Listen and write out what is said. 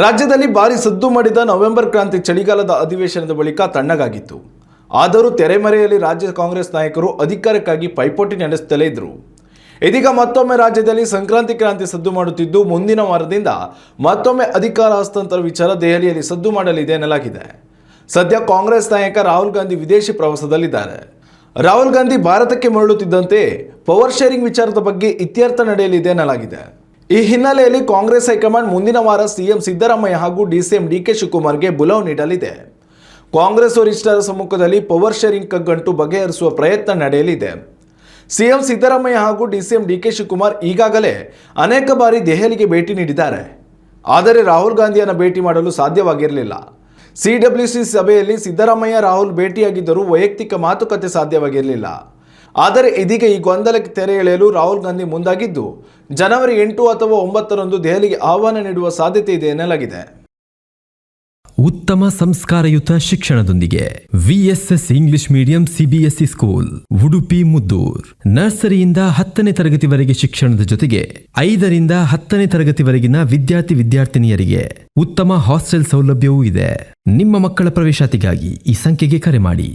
ರಾಜ್ಯದಲ್ಲಿ ಭಾರಿ ಸದ್ದು ಮಾಡಿದ ನವೆಂಬರ್ ಕ್ರಾಂತಿ ಚಳಿಗಾಲದ ಅಧಿವೇಶನದ ಬಳಿಕ ತಣ್ಣಗಾಗಿತ್ತು. ಆದರೂ ತೆರೆಮರೆಯಲ್ಲಿ ರಾಜ್ಯ ಕಾಂಗ್ರೆಸ್ ನಾಯಕರು ಅಧಿಕಾರಕ್ಕಾಗಿ ಪೈಪೋಟಿ ನಡೆಸುತ್ತಲೇ ಇದ್ದರು. ಇದೀಗ ಮತ್ತೊಮ್ಮೆ ರಾಜ್ಯದಲ್ಲಿ ಸಂಕ್ರಾಂತಿ ಕ್ರಾಂತಿ ಸದ್ದು ಮಾಡುತ್ತಿದ್ದು, ಮುಂದಿನ ವಾರದಿಂದ ಮತ್ತೊಮ್ಮೆ ಅಧಿಕಾರ ಹಸ್ತಾಂತರ ವಿಚಾರ ದೆಹಲಿಯಲ್ಲಿ ಸದ್ದು ಮಾಡಲಿದೆ ಎನ್ನಲಾಗಿದೆ. ಸದ್ಯ ಕಾಂಗ್ರೆಸ್ ನಾಯಕ ರಾಹುಲ್ ಗಾಂಧಿ ವಿದೇಶಿ ಪ್ರವಾಸದಲ್ಲಿದ್ದಾರೆ. ರಾಹುಲ್ ಗಾಂಧಿ ಭಾರತಕ್ಕೆ ಮರಳುತ್ತಿದ್ದಂತೆ ಪವರ್ ಶೇರಿಂಗ್ ವಿಚಾರದ ಬಗ್ಗೆ ಇತ್ಯರ್ಥ ನಡೆಯಲಿದೆ ಎನ್ನಲಾಗಿದೆ. ಈ ಹಿನ್ನೆಲೆಯಲ್ಲಿ ಕಾಂಗ್ರೆಸ್ ಹೈಕಮಾಂಡ್ ಮುಂದಿನ ವಾರ ಸಿಎಂ ಸಿದ್ದರಾಮಯ್ಯ ಹಾಗೂ ಡಿಸಿಎಂ ಡಿಕೆ ಶಿವಕುಮಾರ್ಗೆ ಬುಲಾವ್ ನೀಡಲಿದೆ. ಕಾಂಗ್ರೆಸ್ ವರಿಷ್ಠರ ಸಮ್ಮುಖದಲ್ಲಿ ಪವರ್ ಶೇರಿಂಗ್ ಕಗ್ಗಂಟು ಬಗೆಹರಿಸುವ ಪ್ರಯತ್ನ ನಡೆಯಲಿದೆ. ಸಿಎಂ ಸಿದ್ದರಾಮಯ್ಯ ಹಾಗೂ ಡಿಸಿಎಂ ಡಿಕೆ ಶಿವಕುಮಾರ್ ಈಗಾಗಲೇ ಅನೇಕ ಬಾರಿ ದೆಹಲಿಗೆ ಭೇಟಿ ನೀಡಿದ್ದಾರೆ. ಆದರೆ ರಾಹುಲ್ ಗಾಂಧಿಯನ್ನು ಭೇಟಿ ಮಾಡಲು ಸಾಧ್ಯವಾಗಿರಲಿಲ್ಲ. ಸಿಡಬ್ಲ್ಯೂಸಿ ಸಭೆಯಲ್ಲಿ ಸಿದ್ದರಾಮಯ್ಯ ರಾಹುಲ್ ಭೇಟಿಯಾಗಿದ್ದರೂ ವೈಯಕ್ತಿಕ ಮಾತುಕತೆ ಸಾಧ್ಯವಾಗಿರಲಿಲ್ಲ. ಆದರೆ ಇದೀಗ ಈ ಗೊಂದಲಕ್ಕೆ ತೆರೆ ಎಳೆಯಲು ರಾಹುಲ್ ಗಾಂಧಿ ಮುಂದಾಗಿದ್ದು, ಜನವರಿ 8 ಅಥವಾ 9ರಂದು ದೆಹಲಿಗೆ ಆಹ್ವಾನ ನೀಡುವ ಸಾಧ್ಯತೆ ಇದೆ ಎನ್ನಲಾಗಿದೆ. ಉತ್ತಮ ಸಂಸ್ಕಾರಯುತ ಶಿಕ್ಷಣದೊಂದಿಗೆ VSS English medium CBSE school Udupi Muddur. ನರ್ಸರಿಯಿಂದ 10ನೇ ತರಗತಿವರೆಗೆ ಶಿಕ್ಷಣದ ಜೊತೆಗೆ 5ರಿಂದ 10ನೇ ತರಗತಿವರೆಗಿನ ವಿದ್ಯಾರ್ಥಿನಿಯರಿಗೆ ಉತ್ತಮ ಹಾಸ್ಟೆಲ್ ಸೌಲಭ್ಯವೂ ಇದೆ. ನಿಮ್ಮ ಮಕ್ಕಳ ಪ್ರವೇಶಾತಿಗಾಗಿ ಈ ಸಂಖ್ಯೆಗೆ ಕರೆ ಮಾಡಿ.